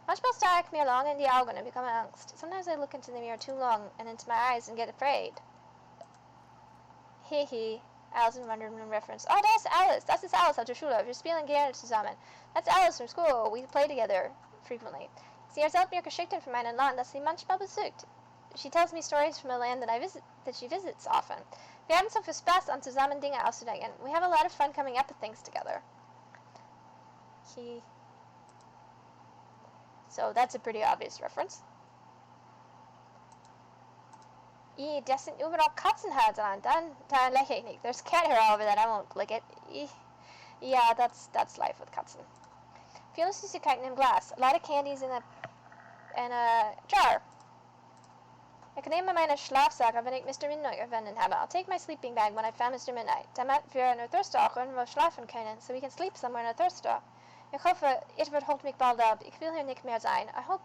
Manchmal starre ich mir lang in die Augen und bekomme Angst. Sometimes I look into the mirror too long and into my eyes and get afraid. Hehe. Alice wondered in reference. Oh, das ist Alice. Das ist Alice aus der Schule. Wir spielen gerne zusammen. That's Alice from school. We play together frequently. Sie erzählt mir Geschichten von meinem Land, das sie manchmal besucht. She tells me stories from a land that she visits often. Wir haben so viel Spaß an zusammen Dinge auszudenken. We have a lot of fun coming up with things together. So that's a pretty obvious reference. Das sind überall Katzenhaare dran. Dann lächle ich nicht. There's cat hair all over that. I won't lick it. Yeah, that's life with Katzen. Viele Süßigkeiten im Glas. A lot of candies in a jar. Ich nehme meine Schlafsack, wenn ich Mr. Midnight gefunden habe. I'll take my sleeping bag when I found Mr. Midnight. Damit wir in der Thirster auch irgendwo schlafen können, so we can sleep somewhere in der Thirster. Ich hoffe, Edward holt mich bald ab. Ich will hier nicht mehr sein. I hope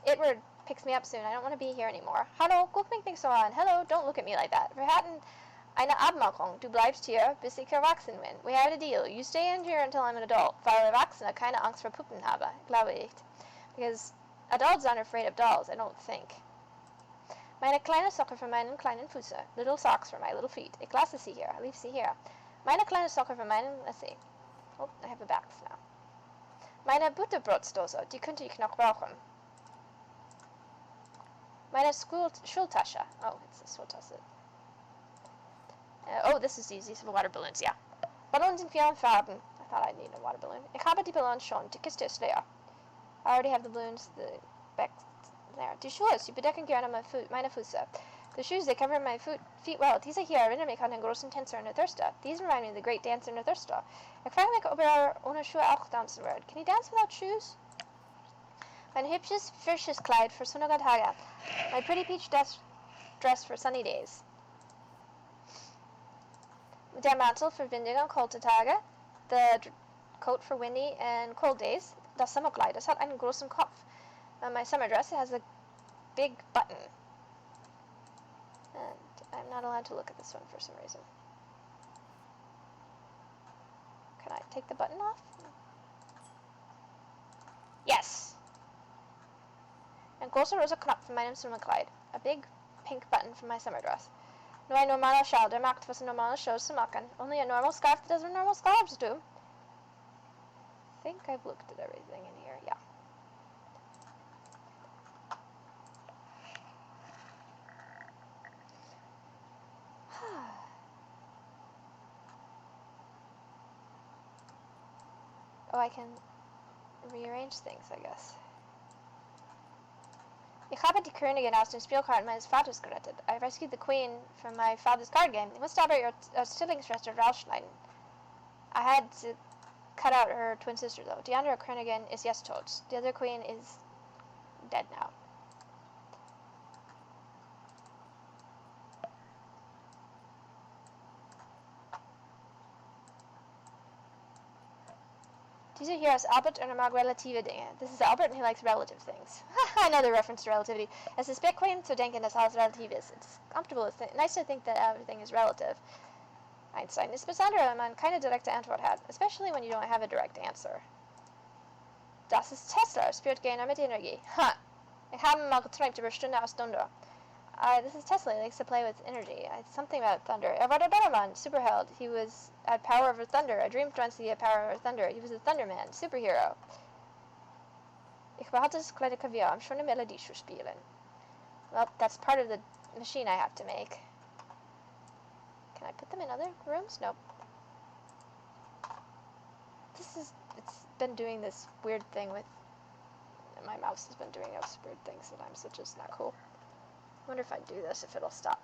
Edward picks me up soon. I don't want to be here anymore. Hallo, guck mich nicht so an. Hello, don't look at me like that. Wir hatten eine Abmachung. Du bleibst hier, bis ich erwachsen bin. We had a deal. You stay in here until I'm an adult. Weil Erwachsene keine Angst vor Puppen haben, glaube ich. Because adults aren't afraid of dolls, I don't think. Meine kleine Socke für meinen kleinen Füße. Little socks for my little feet. Ich lasse sie hier. I leave sie hier. Meine kleine Socke für meinen... Let's see. Oh, I have a box now. Meine Butterbrotsdose. Die könnte ich noch brauchen. Meine Schultasche. Oh, it's a Schultasche. Oh, this is easy. So water balloons, yeah. Balloons in vielen Farben. I thought I'd need a water balloon. Ich habe die Ballons schon. Die Kiste ist leer. I already have the balloons. The back there. Die Schuhe, sie bedecken gerne meine Füße. The shoes, they cover my feet well. Diese hier erinnern mich an den großen Tänzer in der Thirster. These remind me of the great dancer in der Thirster. Ich frage mich, ob ohne Schuhe auch tanzen wird. Can he dance without shoes? Mein hübsches, frisches Kleid für sonnige Tage. My pretty peach dress for sunny days. Der Mantel für windige und kalte Tage. The coat for windy and cold days. Das Sommerkleid, das hat einen großen Kopf. My summer dress has a big button. And I'm not allowed to look at this one for some reason. Can I take the button off? Yes! Ein großer rosa Knopf von meinem Sommerkleid. A big pink button from my summer dress. Nur ein normaler Schal, der macht, was normale Shows zu machen. Only a normal scarf that does what normal scarves do. I think I've looked at everything in here, yeah. Oh, I can rearrange things, I guess. Ich habe die Königin aus den Spielkarten meines Vaters gerettet. I rescued the queen from my father's card game. Ich musste aber ihre Zwillingsschwester rausschneiden. I had to cut out her twin sister, though. Die andere Königin ist jetzt tot. The other queen is dead now. Diese hier ist Albert und er mag relative Dinge. This is Albert and he likes relative things. Another reference to relativity. Es ist bequem zu denken, dass alles relativ ist. It's comfortable. It's nice to think that everything is relative. Einstein ist besonders, wenn man keine direkte Antwort hat, especially when you don't have a direct answer. Das ist Tesla, spürt gerne mit Energie. Ha! Ich habe mal geträumt über Stunde aus Thunder. This is Tesla. He likes to play with energy. It's something about thunder. War der Donnermann, superheld. He had power over thunder. I dreamed once he had power over thunder. He was a Thunderman, superhero. Ich behalte das kleine Klavier, um schon eine Melodie zu spielen. Well, that's part of the machine I have to make. Can I put them in other rooms? Nope. It's been doing this weird thing with, my mouse has been doing those weird things sometimes, which is not cool. I wonder if I do this, if it'll stop.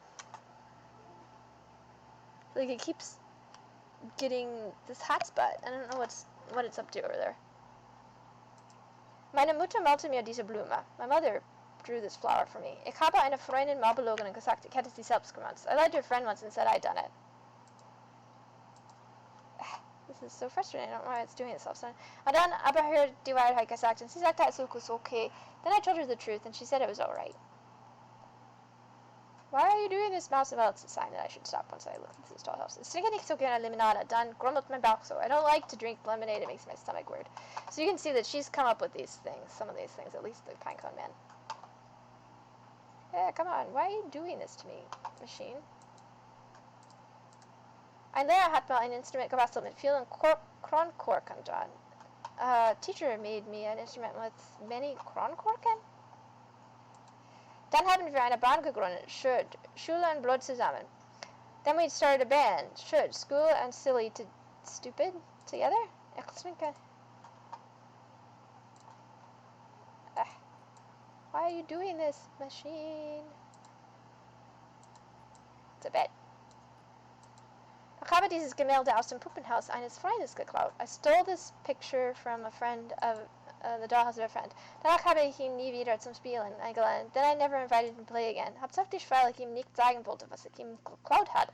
Like, it keeps getting this hot spot. I don't know what it's up to over there. Meine Mutter malte mir diese Blume. My mother drew this flower for me. Ich habe eine Freundin mal belogen und gesagt, ich hätte sie selbst gemacht. I lied to a friend once and said I'd done it. This is so frustrating. I don't know why it's doing itself. So, und dann aber ihr die Wahrheit gesagt und sie sagte, es ist okay. Then I told her the truth and she said it was alright. Why are you doing this, mouse? Well, it's a sign that I should stop once I look into this dollhouse. Ich trinke nicht so gerne Limonade. Dann grummelt mein Bauch so. I don't like to drink lemonade. It makes my stomach weird. So you can see that she's come up with these things. Some of these things, at least the Pinecone Man. Yeah, come on. Why are you doing this to me, machine? Ein Lehrer hat mal ein Instrument gebastelt mit vielen Kronkorken dran. Teacher made me an instrument with many Kronkorken? Dann haben wir eine Band gegründet. Should. Schule und Blut zusammen. Then we started a band. Should. School and stupid together? Ich trinke. Why are you doing this, machine? It's a bed. Ich habe dieses Gemälde aus dem Puppenhaus eines Freundes geklaut. I stole this picture from a friend of the dollhouse of a friend. Danach habe ich ihn nie wieder zum Spielen eingeladen. Then I never invited him to play again. Hauptsächlich, weil ich ihm nicht sagen wollte, was ich ihm geklaut hatte.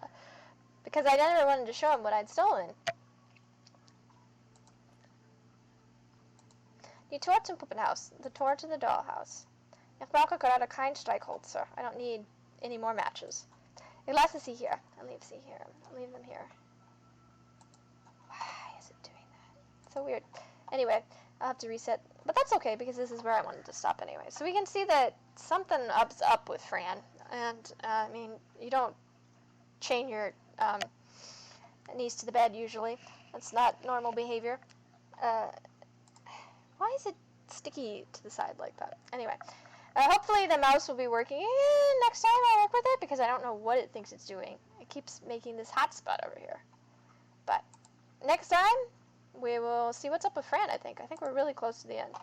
Because I never wanted to show him what I'd stolen. Die Tor zum Puppenhaus. The door to the dollhouse. Ich brauche gerade kein Streichholzer. I don't need any more matches. Ich lasse sie hier. I leave sie here. I leave them here. Why is it doing that? So weird. Anyway, I'll have to reset. But that's okay, because this is where I wanted to stop anyway. So we can see that something up's up with Fran. And, I mean, you don't chain your knees to the bed, usually. That's not normal behavior. Why is it sticky to the side like that? Anyway. Hopefully the mouse will be working next time I work with it, because I don't know what it thinks it's doing. It keeps making this hot spot over here. But next time, we will see what's up with Fran, I think. I think we're really close to the end.